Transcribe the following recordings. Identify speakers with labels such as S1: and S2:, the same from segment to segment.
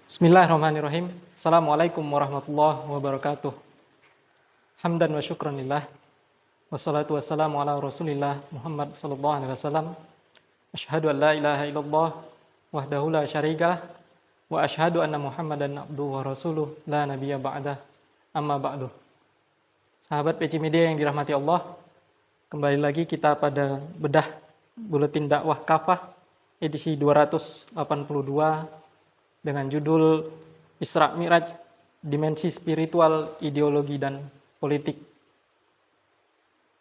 S1: Bismillahirrahmanirrahim. Assalamualaikum warahmatullahi wabarakatuh. Hamdan wa syukran lillah. Wassalatu wassalamu ala rasulillah Muhammad sallallahu alaihi wasallam. Asyhadu an la ilaha illallah wahdahu la syarikalah wa asyhadu anna Muhammadan abduhu wa rasuluh la nabiyya ba'dah. Amma ba'du. Sahabat PC Media yang dirahmati Allah, kembali lagi kita pada bedah Buletin Dakwah Kafah edisi 282 dengan judul Isra Mi'raj, Dimensi Spiritual, Ideologi, dan Politik.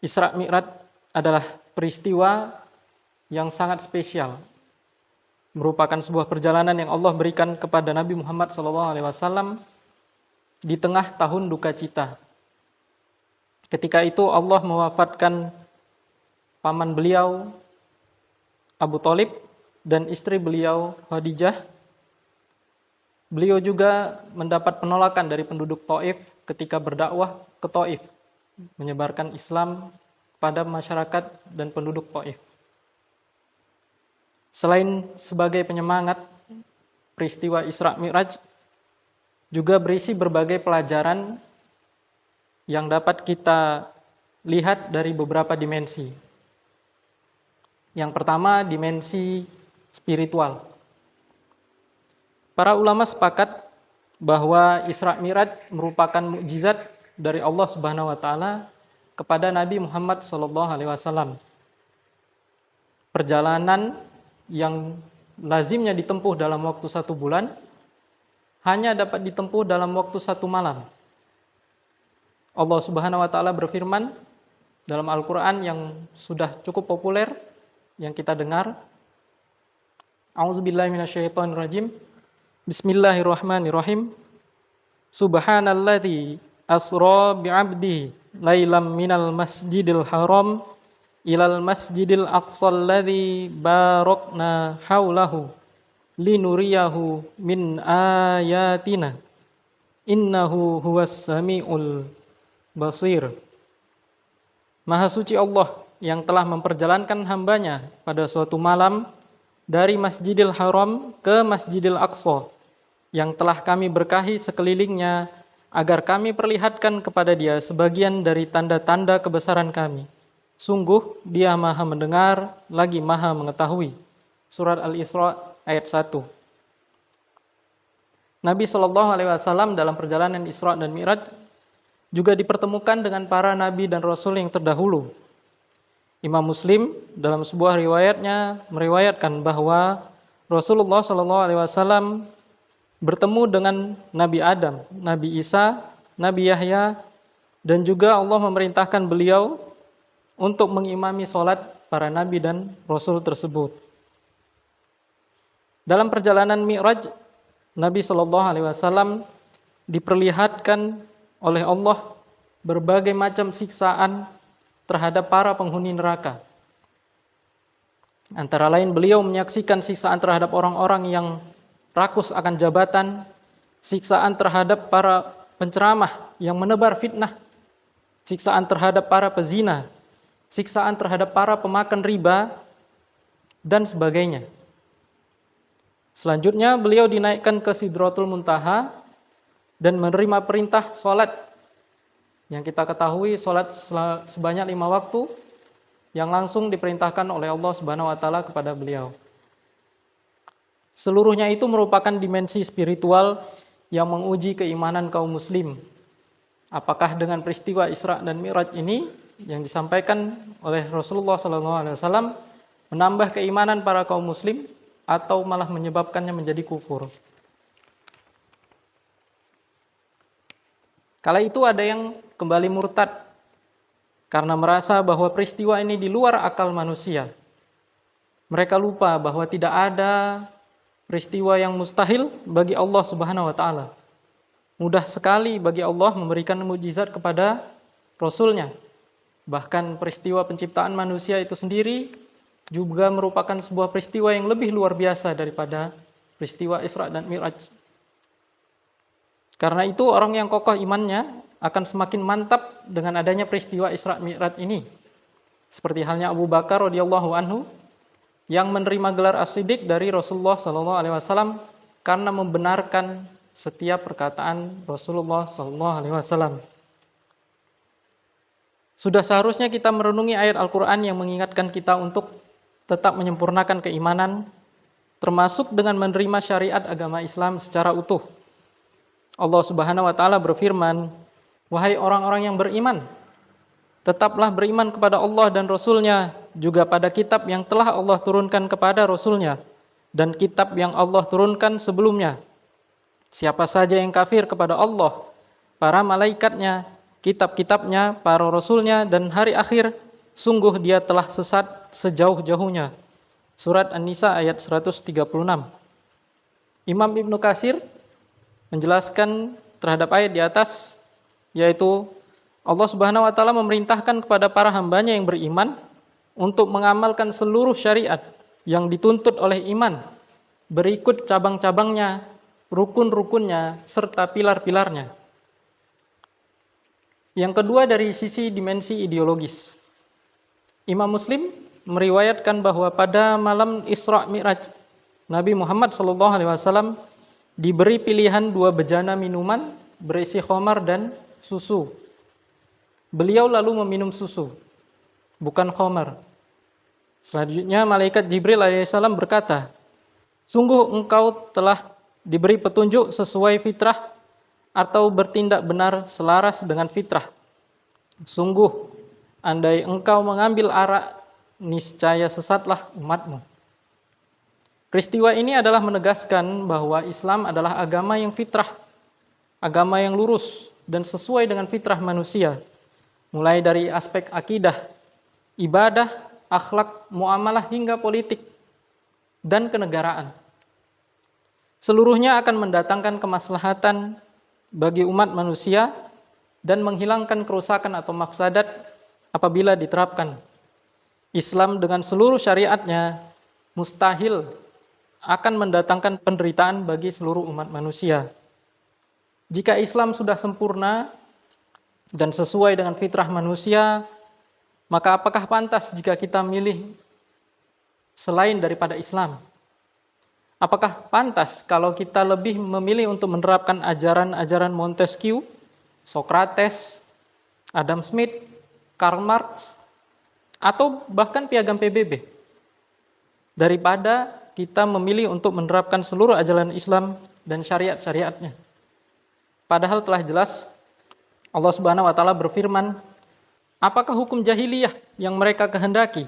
S1: Isra Mi'raj adalah peristiwa yang sangat spesial, merupakan sebuah perjalanan yang Allah berikan kepada Nabi Muhammad SAW di tengah tahun duka cita. Ketika itu Allah mewafatkan paman beliau Abu Thalib dan istri beliau Khadijah. Beliau juga mendapat penolakan dari penduduk Taif ketika berdakwah ke Taif, menyebarkan Islam pada masyarakat dan penduduk Taif. Selain sebagai penyemangat, peristiwa Isra Mi'raj juga berisi berbagai pelajaran yang dapat kita lihat dari beberapa dimensi. Yang pertama, dimensi spiritual. Para ulama sepakat bahwa Isra Mi'raj merupakan mukjizat dari Allah Subhanahu wa taala kepada Nabi Muhammad SAW. Perjalanan yang lazimnya ditempuh dalam waktu 1 bulan hanya dapat ditempuh dalam waktu 1 malam. Allah Subhanahu wa taala berfirman dalam Al-Qur'an yang sudah cukup populer yang kita dengar. A'udzubillahi minasyaitonirrajim. Bismillahirrahmanirrahim. Subhanalladzi asra bi'abdihi lailam minal masjidil haram ilal masjidil aqsal ladzi barakna haulahu linuriyahu min ayatina innahu huwas samiul basir. Maha suci Allah yang telah memperjalankan hambanya pada suatu malam dari Masjidil Haram ke Masjidil Aqsa yang telah kami berkahi sekelilingnya agar kami perlihatkan kepada dia sebagian dari tanda-tanda kebesaran kami. Sungguh dia maha mendengar lagi maha mengetahui. Surat Al-Isra ayat 1. Nabi SAW dalam perjalanan Isra dan Mi'raj juga dipertemukan dengan para nabi dan rasul yang terdahulu. Imam Muslim dalam sebuah riwayatnya meriwayatkan bahwa Rasulullah SAW bertemu dengan Nabi Adam, Nabi Isa, Nabi Yahya, dan juga Allah memerintahkan beliau untuk mengimami sholat para nabi dan rasul tersebut. Dalam perjalanan Mi'raj, Nabi SAW diperlihatkan oleh Allah berbagai macam siksaan terhadap para penghuni neraka. Antara lain beliau menyaksikan siksaan terhadap orang-orang yang rakus akan jabatan, siksaan terhadap para penceramah yang menebar fitnah, siksaan terhadap para pezina, siksaan terhadap para pemakan riba, dan sebagainya. Selanjutnya beliau dinaikkan ke Sidratul Muntaha dan menerima perintah sholat. Yang kita ketahui sholat sebanyak 5 waktu yang langsung diperintahkan oleh Allah Subhanahu wa taala kepada beliau. Seluruhnya itu merupakan dimensi spiritual yang menguji keimanan kaum muslim. Apakah dengan peristiwa Isra dan Mi'raj ini yang disampaikan oleh Rasulullah SAW menambah keimanan para kaum muslim atau malah menyebabkannya menjadi kufur? Kala itu ada yang kembali murtad karena merasa bahwa peristiwa ini di luar akal manusia. Mereka lupa bahwa tidak ada peristiwa yang mustahil bagi Allah Subhanahu wa taala. Mudah sekali bagi Allah memberikan mukjizat kepada Rasul-Nya. Bahkan peristiwa penciptaan manusia itu sendiri juga merupakan sebuah peristiwa yang lebih luar biasa daripada peristiwa Isra dan Mi'raj. Karena itu orang yang kokoh imannya akan semakin mantap dengan adanya peristiwa Isra Mi'raj ini. Seperti halnya Abu Bakar radhiyallahu anhu yang menerima gelar As-Siddiq dari Rasulullah SAW karena membenarkan setiap perkataan Rasulullah SAW. Sudah seharusnya kita merenungi ayat Al-Quran yang mengingatkan kita untuk tetap menyempurnakan keimanan, termasuk dengan menerima syariat agama Islam secara utuh. Allah Subhanahu wa Ta'ala berfirman, "Wahai orang-orang yang beriman, tetaplah beriman kepada Allah dan Rasul-Nya, juga pada kitab yang telah Allah turunkan kepada Rasul-Nya, dan kitab yang Allah turunkan sebelumnya. Siapa saja yang kafir kepada Allah, para malaikatnya, kitab-kitabnya, para Rasul-Nya, dan hari akhir, sungguh dia telah sesat sejauh-jauhnya." Surat An-Nisa ayat 136. Imam Ibnu Katsir menjelaskan terhadap ayat di atas, yaitu Allah Subhanahu wa Ta'ala memerintahkan kepada para hambanya yang beriman untuk mengamalkan seluruh syariat yang dituntut oleh iman, berikut cabang-cabangnya, rukun-rukunnya, serta pilar-pilarnya. Yang kedua, dari sisi dimensi ideologis. Imam Muslim meriwayatkan bahwa pada malam Isra Mi'raj, Nabi Muhammad SAW diberi pilihan 2 bejana minuman berisi khamar dan susu. Beliau lalu meminum susu, bukan khamar. Selanjutnya malaikat Jibril alaihissalam berkata, "Sungguh engkau telah diberi petunjuk sesuai fitrah atau bertindak benar selaras dengan fitrah. Sungguh, andai engkau mengambil arak, niscaya sesatlah umatmu." Peristiwa ini adalah menegaskan bahwa Islam adalah agama yang fitrah, agama yang lurus dan sesuai dengan fitrah manusia, mulai dari aspek akidah, ibadah, akhlak, muamalah hingga politik dan kenegaraan. Seluruhnya akan mendatangkan kemaslahatan bagi umat manusia dan menghilangkan kerusakan atau mafsadat apabila diterapkan. Islam dengan seluruh syariatnya mustahil akan mendatangkan penderitaan bagi seluruh umat manusia. Jika Islam sudah sempurna dan sesuai dengan fitrah manusia, maka apakah pantas jika kita milih selain daripada Islam? Apakah pantas kalau kita lebih memilih untuk menerapkan ajaran-ajaran Montesquieu, Socrates, Adam Smith, Karl Marx, atau bahkan Piagam PBB, daripada kita memilih untuk menerapkan seluruh ajaran Islam dan syariat-syariatnya? Padahal telah jelas Allah Subhanahu wa Ta'ala berfirman, "Apakah hukum jahiliyah yang mereka kehendaki?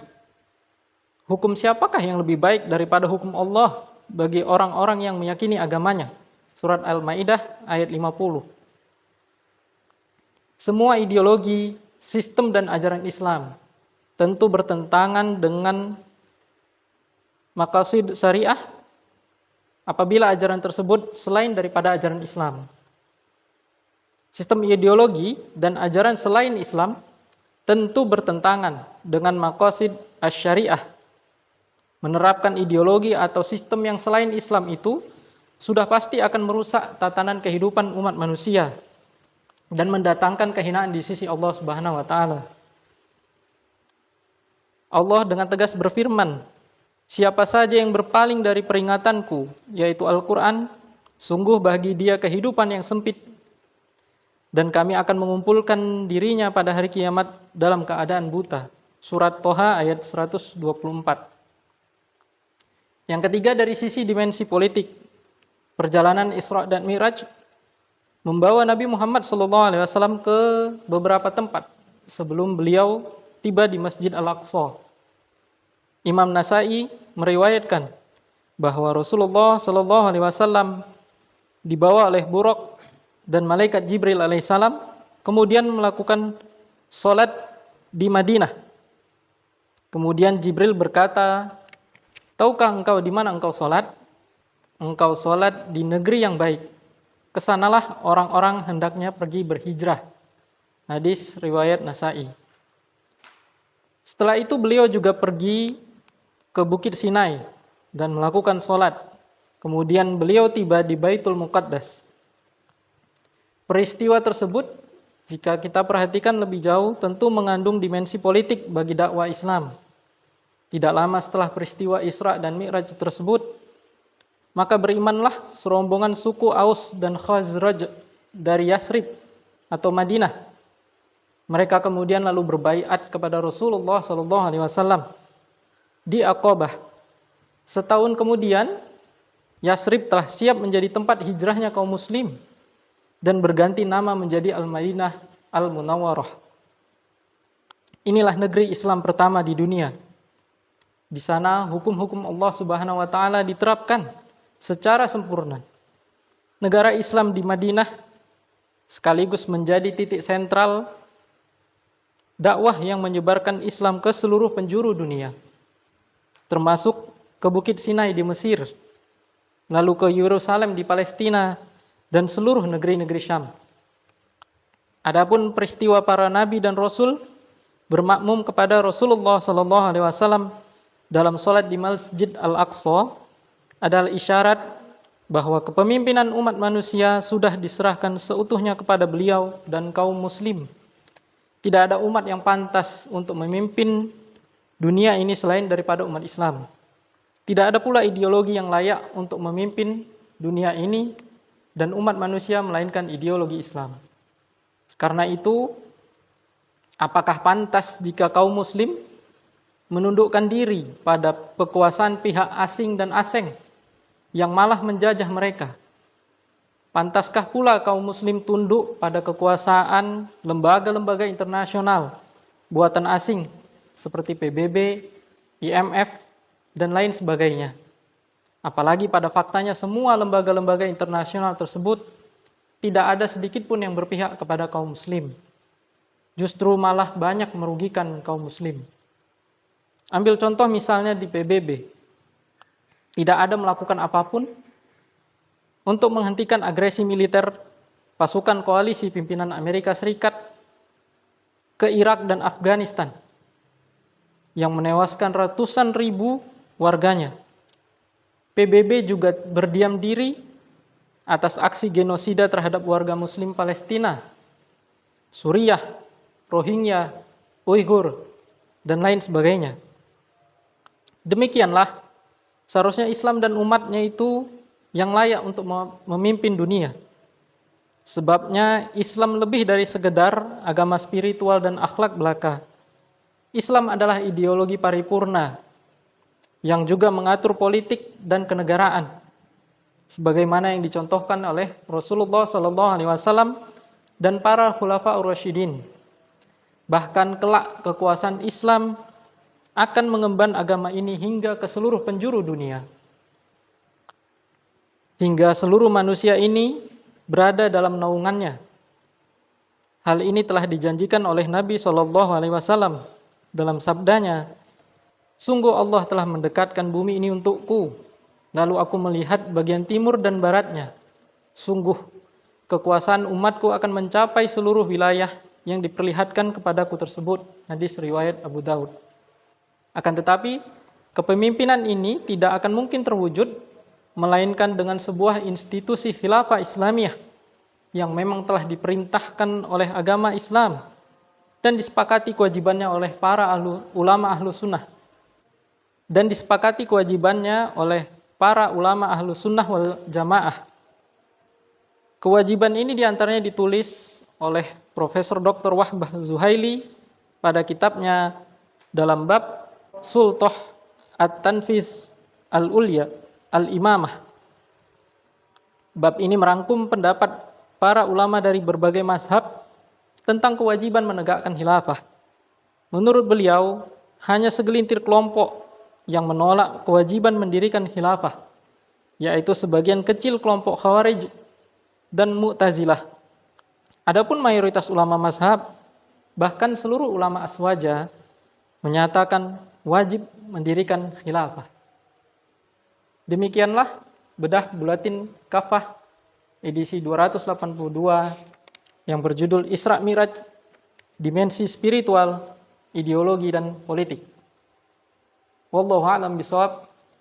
S1: Hukum siapakah yang lebih baik daripada hukum Allah bagi orang-orang yang meyakini agamanya?" Surat Al-Maidah ayat 50. Semua ideologi, sistem dan ajaran Islam tentu bertentangan dengan maqasid syariah apabila ajaran tersebut selain daripada ajaran Islam. Sistem ideologi dan ajaran selain Islam tentu bertentangan dengan maqasid asy-syariah. Menerapkan ideologi atau sistem yang selain Islam itu sudah pasti akan merusak tatanan kehidupan umat manusia dan mendatangkan kehinaan di sisi Allah Subhanahu wa Ta'ala. Allah dengan tegas berfirman, "Siapa saja yang berpaling dari peringatanku, yaitu Al-Quran, sungguh bagi dia kehidupan yang sempit, dan kami akan mengumpulkan dirinya pada hari kiamat dalam keadaan buta." Surat Toha ayat 124. Yang ketiga, dari sisi dimensi politik, perjalanan Isra dan Mi'raj membawa Nabi Muhammad SAW ke beberapa tempat sebelum beliau tiba di Masjid Al-Aqsa. Imam Nasai meriwayatkan bahwa Rasulullah SAW dibawa oleh Buraq dan malaikat Jibril alaihissalam, kemudian melakukan sholat di Madinah. Kemudian Jibril berkata, "Tahukah engkau di mana engkau sholat? Engkau sholat di negeri yang baik. Kesanalah orang-orang hendaknya pergi berhijrah." Hadis riwayat Nasai. Setelah itu beliau juga pergi ke Bukit Sinai dan melakukan sholat. Kemudian beliau tiba di Baitul Muqaddas. Peristiwa tersebut, jika kita perhatikan lebih jauh, tentu mengandung dimensi politik bagi dakwah Islam. Tidak lama setelah peristiwa Isra dan Mi'raj tersebut, Maka berimanlah serombongan suku Aus dan Khazraj dari Yasrib atau Madinah. Mereka kemudian lalu berbaiat kepada Rasulullah SAW di Aqabah. Setahun kemudian, Yasrib telah siap menjadi tempat hijrahnya kaum muslim dan berganti nama menjadi Al-Madinah Al-Munawwarah. Inilah negeri Islam pertama di dunia. Di sana hukum-hukum Allah Subhanahu wa taala diterapkan secara sempurna. Negara Islam di Madinah sekaligus menjadi titik sentral dakwah yang menyebarkan Islam ke seluruh penjuru dunia, termasuk ke Bukit Sinai di Mesir, lalu ke Yerusalem di Palestina, dan seluruh negeri-negeri Syam. Adapun peristiwa para nabi dan rasul bermakmum kepada Rasulullah SAW dalam sholat di Masjid Al-Aqsa adalah isyarat bahwa kepemimpinan umat manusia sudah diserahkan seutuhnya kepada beliau dan kaum muslim. Tidak ada umat yang pantas untuk memimpin dunia ini selain daripada umat Islam. Tidak ada pula ideologi yang layak untuk memimpin dunia ini dan umat manusia melainkan ideologi Islam. Karena itu, apakah pantas jika kaum muslim menundukkan diri pada kekuasaan pihak asing dan asing yang malah menjajah mereka? Pantaskah pula kaum muslim tunduk pada kekuasaan lembaga-lembaga internasional buatan asing seperti PBB, IMF, dan lain sebagainya? Apalagi pada faktanya semua lembaga-lembaga internasional tersebut tidak ada sedikit pun yang berpihak kepada kaum muslim. Justru malah banyak merugikan kaum muslim. Ambil contoh misalnya di PBB. Tidak ada melakukan apapun untuk menghentikan agresi militer pasukan koalisi pimpinan Amerika Serikat ke Irak dan Afghanistan yang menewaskan ratusan ribu warganya. PBB juga berdiam diri atas aksi genosida terhadap warga muslim Palestina, Suriah, Rohingya, Uighur, dan lain sebagainya. Demikianlah seharusnya Islam dan umatnya itu yang layak untuk memimpin dunia. Sebabnya Islam lebih dari sekedar agama spiritual dan akhlak belaka. Islam adalah ideologi paripurna yang juga mengatur politik dan kenegaraan, sebagaimana yang dicontohkan oleh Rasulullah SAW dan para khulafaur rasyidin. Bahkan kelak kekuasaan Islam akan mengemban agama ini hingga ke seluruh penjuru dunia, hingga seluruh manusia ini berada dalam naungannya. Hal ini telah dijanjikan oleh Nabi SAW dalam sabdanya, "Sungguh Allah telah mendekatkan bumi ini untukku, lalu aku melihat bagian timur dan baratnya. Sungguh kekuasaan umatku akan mencapai seluruh wilayah yang diperlihatkan kepadaku tersebut." Hadis riwayat Abu Daud. Akan tetapi, kepemimpinan ini tidak akan mungkin terwujud melainkan dengan sebuah institusi khilafah Islamiyah yang memang telah diperintahkan oleh agama Islam dan disepakati kewajibannya oleh para ulama ahlu sunnah, dan disepakati kewajibannya oleh para ulama ahlu sunnah wal jamaah. Kewajiban ini diantaranya ditulis oleh Profesor Dr. Wahbah Zuhaili pada kitabnya dalam bab Sultah At-Tanfiz Al-Ulya Al-Imamah. Bab ini merangkum pendapat para ulama dari berbagai mazhab tentang kewajiban menegakkan khilafah. Menurut beliau, hanya segelintir kelompok yang menolak kewajiban mendirikan khilafah, yaitu sebagian kecil kelompok Khawarij dan Mu'tazilah. Adapun mayoritas ulama mazhab, bahkan seluruh ulama aswaja, menyatakan wajib mendirikan khilafah. Demikianlah bedah Bulatin Kafah edisi 282 yang berjudul Isra Miraj, Dimensi Spiritual, Ideologi dan Politik. Wallahu a'lam bishawab.